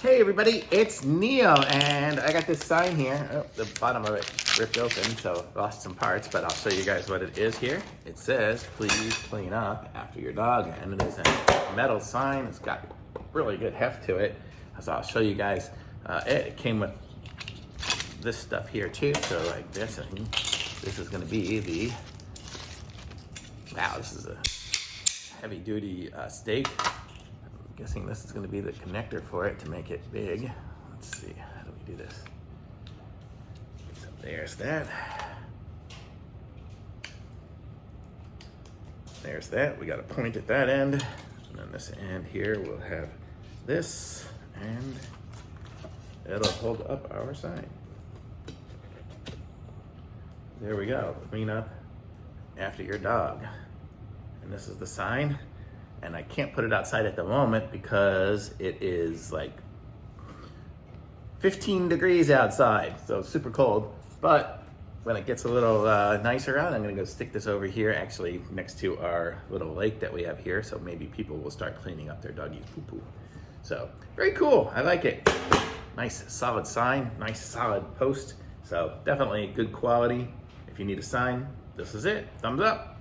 Hey everybody, it's Neo, and I got this sign here. Oh, the bottom of it ripped open, so lost some parts, but I'll show you guys what it is here. It says, please clean up after your dog, and it is a metal sign. It's got really good heft to it. So I'll show you guys it came with this stuff here too, so like this, and this is gonna be the, wow, this is a heavy duty stake. Guessing this is going to be the connector for it to make it big. Let's see, how do we do this? So there's that. There's that. We got a point at that end. And then this end here will have this, and it'll hold up our sign. There we go. Clean up after your dog. And this is the sign. And I can't put it outside at the moment because it is like 15 degrees outside, so it's super cold. But when it gets a little nicer out, I'm gonna go stick this over here, actually next to our little lake that we have here, so maybe people will start cleaning up their doggy poo-poo. So, very cool, I like it. Nice solid sign, nice solid post. So definitely good quality. If you need a sign, this is it, thumbs up.